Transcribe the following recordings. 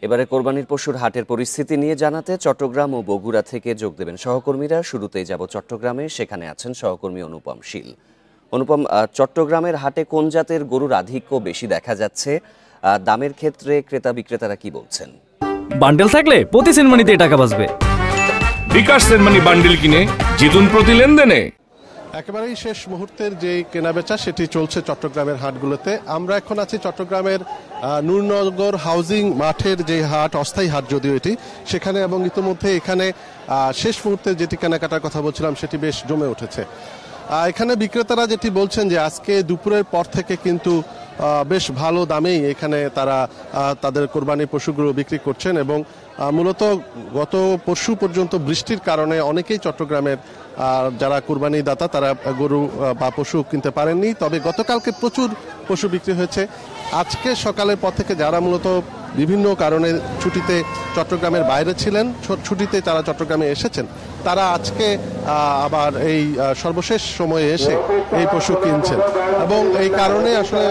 এবারে কোরবানির পশুর হাটের পরিস্থিতি নিয়ে জানাতে চট্টগ্রাম ও বগুড়া থেকে যোগ দেবেন সহকর্মীরা। শুরুতেই যাব চট্টগ্রামে, সেখানে আছেন সহকর্মী অনুপম শীল। অনুপম, চট্টগ্রামের হাটে কোন জাতের গরুর আধিক্য বেশি দেখা যাচ্ছে? দামের ক্ষেত্রে ক্রেতা বিক্রেতারা কি বলছেন? বান্ডেল থাকলে প্রতি সেনমানিতে টাকা বাঁচবে। বিকাশ সেনমানি বান্ডেল কিনে জিতুন প্রতি লেনদেনে। একেবারেই শেষ মুহূর্তের যে কেনাবেচা সেটি চলছে চট্টগ্রামের হাটগুলোতে। আমরা এখন আছি চট্টগ্রামের নূরনগর হাউজিং মাঠের যে হাট, অস্থায়ী হাট যদিও এটি, সেখানে, এবং ইতিমধ্যে এখানে শেষ মুহূর্তে যেটি কেনাকাটার কথা বলছিলাম সেটি বেশ জমে উঠেছে। এখানে বিক্রেতারা যেটি বলছেন যে আজকে দুপুরের পর থেকে কিন্তু বেশ ভালো দামেই এখানে তারা তাদের কোরবানির পশুগুলো বিক্রি করছেন, এবং মূলত গত পরশু পর্যন্ত বৃষ্টির কারণে অনেকেই চট্টগ্রামের যারা কোরবানি দাতা তারা গরু বা পশু কিনতে পারেননি। তবে গতকালকে প্রচুর পশু বিক্রি হয়েছে। আজকে সকালের পর থেকে যারা মূলত বিভিন্ন কারণে ছুটিতে চট্টগ্রামের বাইরে ছিলেন, ছুটিতে তারা চট্টগ্রামে এসেছেন, তারা আজকে আবার এই সর্বশেষ সময়ে এসে এই পশু কিনছেন, এবং এই কারণে আসলে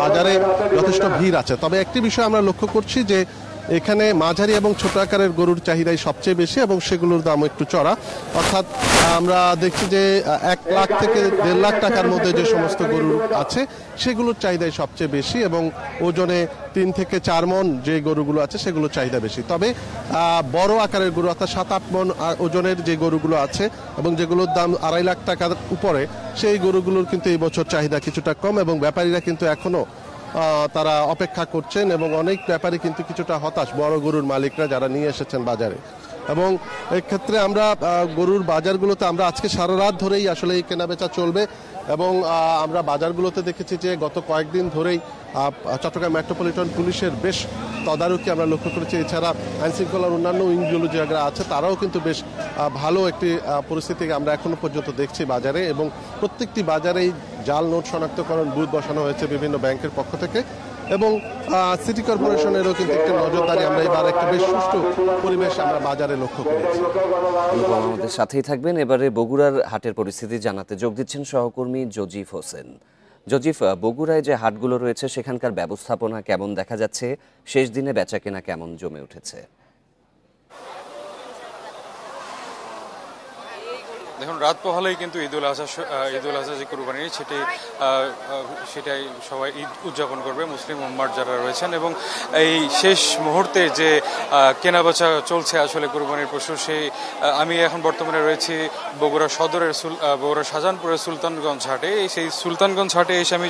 বাজারে যথেষ্ট ভিড় আছে। তবে একটি বিষয় আমরা লক্ষ্য করছি যে এখানে মাঝারি এবং ছোট আকারের গরুর চাহিদাই সবচেয়ে বেশি, এবং সেগুলোর দাম একটু চড়া। অর্থাৎ আমরা দেখছি যে 1 লাখ থেকে 1.5 লাখ টাকার মধ্যে যে সমস্ত গরু আছে সেগুলোর চাহিদাই সবচেয়ে বেশি, এবং ওজনে 3 থেকে 4 মণ যে গরুগুলো আছে সেগুলোর চাহিদা বেশি। তবে বড় আকারের গরু অর্থাৎ 7-8 মণ ওজনের যে গরুগুলো আছে এবং যেগুলোর দাম 2.5 লাখ টাকার উপরে, সেই গরুগুলোর কিন্তু এই বছর চাহিদা কিছুটা কম, এবং ব্যাপারীরা কিন্তু এখনো তারা অপেক্ষা করছেন, এবং অনেক ব্যাপারী কিন্তু কিছুটা হতাশ, বড় গরুর মালিকরা যারা নিয়ে এসেছেন বাজারে। এবং এই ক্ষেত্রে আমরা গরুর বাজারগুলোতে আমরা আজকে সারা রাত ধরেই আসলে এই কেনাবেচা চলবে, এবং আমরা বাজারগুলোতে দেখেছি যে গত কয়েকদিন ধরেই চট্টগ্রাম মেট্রোপলিটন পুলিশের বেশ তদারকি আমরা লক্ষ্য করেছি। এছাড়া আইনশৃঙ্খলার অন্যান্য উইংগুলো যারা আছে তারাও কিন্তু বেশ ভালো একটি পরিস্থিতি আমরা এখনো পর্যন্ত দেখছি বাজারে, এবং প্রত্যেকটি বাজারেই জাল নোট শনাক্তকরণ বুথ বসানো হয়েছে বিভিন্ন ব্যাংকের পক্ষ থেকে, এবং সিটি কর্পোরেশনেরও কিন্তু একটা নজরদারি আমরা এবার একটা বেশ সুষ্ঠু পরিবেশ আমরা বাজারে লক্ষ্য করেছি। আমাদের সাথেই থাকবেন। এবারে বগুড়ার হাটের পরিস্থিতি জানাতে যোগ দিচ্ছেন সহকর্মী জজিফ হোসেন। জজিফ, বগুড়ায় যে হাটগুলো রয়েছে সেখানকার ব্যবস্থাপনা কেমন দেখা যাচ্ছে? শেষ দিনে বেচাকেনা কেমন জমে উঠেছে? দেখুন, রাত পোহালেই কিন্তু ঈদুল আজহা যে কুরবানি সেটাই সবাই ঈদ উদযাপন করবে মুসলিম উম্মার যারা রয়েছেন, এবং এই শেষ মুহূর্তে যে কেনাবেচা চলছে আসলে কুরবানির পশু, সেই আমি এখন বর্তমানে রয়েছি বগুড়া সদরের বগুড়া শাহজাহানপুরের সুলতানগঞ্জ হাটে। সেই সুলতানগঞ্জ হাটে এসে আমি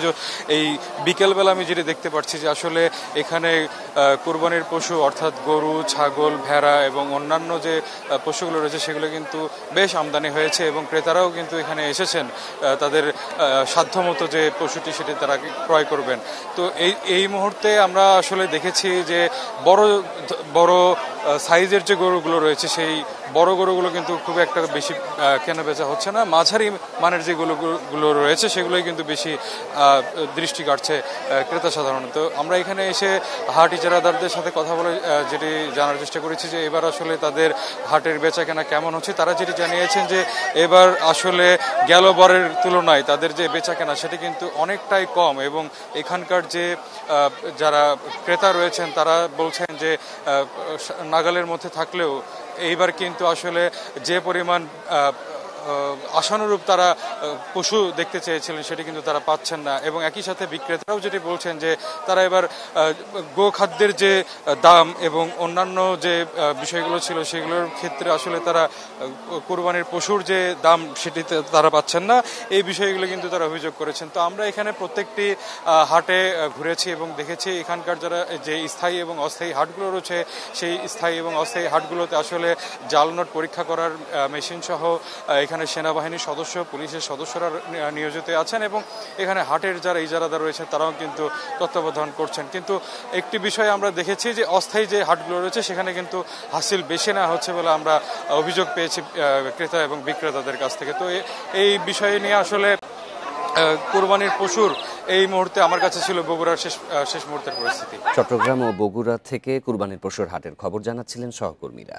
এই বিকেলবেলা আমি যেটা দেখতে পাচ্ছি যে আসলে এখানে কুরবানির পশু অর্থাৎ গরু, ছাগল, ভেড়া এবং অন্যান্য যে পশুগুলো রয়েছে সেগুলো কিন্তু বেশ আমদানি হয়েছে, এবং ক্রেতারাও কিন্তু এখানে এসেছেন তাদের সাধ্যমতো যে পশুটি সেটি তারা ক্রয় করবেন। তো এই মুহূর্তে আমরা আসলে দেখেছি যে বড় সাইজের যে গরুগুলো রয়েছে সেই বড় গরুগুলো কিন্তু খুব একটা বেশি কেনা বেচা হচ্ছে না। মাঝারি মানের যে গরুগুলো রয়েছে সেগুলোই কিন্তু বেশি দৃষ্টি কাটছে ক্রেতা সাধারণত। আমরা এখানে এসে হাট ইজারাদারদের সাথে কথা বলে যেটি জানার চেষ্টা করেছি যে এবার আসলে তাদের হাটের বেচা কেনা কেমন হচ্ছে। তারা যেটি জানিয়েছেন যে এবার আসলে গেল বারের তুলনায় তাদের যে বেচা কেনা সেটি কিন্তু অনেকটাই কম, এবং এখানকার যে যারা ক্রেতা রয়েছেন তারা বলছেন যে নাগালের মধ্যে থাকলেও এইবার কিন্তু আসলে যে পরিমাণ আশানুরূপ তারা পশু দেখতে চেয়েছিলেন সেটি কিন্তু তারা পাচ্ছেন না, এবং একই সাথে বিক্রেতারাও যেটি বলছেন যে তারা এবার গোখাদ্যের যে দাম এবং অন্যান্য যে বিষয়গুলো ছিল সেগুলোর ক্ষেত্রে আসলে তারা কোরবানির পশুর যে দাম সেটিতে তারা পাচ্ছেন না, এই বিষয়গুলো কিন্তু তারা অভিযোগ করেছেন। তো আমরা এখানে প্রত্যেকটি হাটে ঘুরেছি এবং দেখেছি এখানকার যারা যে স্থায়ী এবং অস্থায়ী হাটগুলো রয়েছে সেই স্থায়ী এবং অস্থায়ী হাটগুলোতে আসলে জাল নোট পরীক্ষা করার মেশিন সহ এখানে সেনাবাহিনীর সদস্য, পুলিশের সদস্যরা নিয়োজিত আছেন, এবং এখানে হাটের যারা ইজারাদার রয়েছে তারাও কিন্তু তত্ত্বাবধান করছেন। কিন্তু একটি বিষয় আমরা দেখেছি যে অস্থায়ী যে হাটগুলো রয়েছে সেখানে কিন্তু হাসিল বেশি নেওয়া হচ্ছে বলে আমরা অভিযোগ পেয়েছি ক্রেতা এবং বিক্রেতাদের কাছ থেকে। তো এই বিষয় নিয়ে আসলে কুরবানির পশুর এই মুহূর্তে আমার কাছে ছিল বগুড়ার শেষ মুহূর্তের পরিস্থিতি। চট্টগ্রাম ও বগুড়া থেকে কুরবানির পশুর হাটের খবর জানাচ্ছিলেন সহকর্মীরা।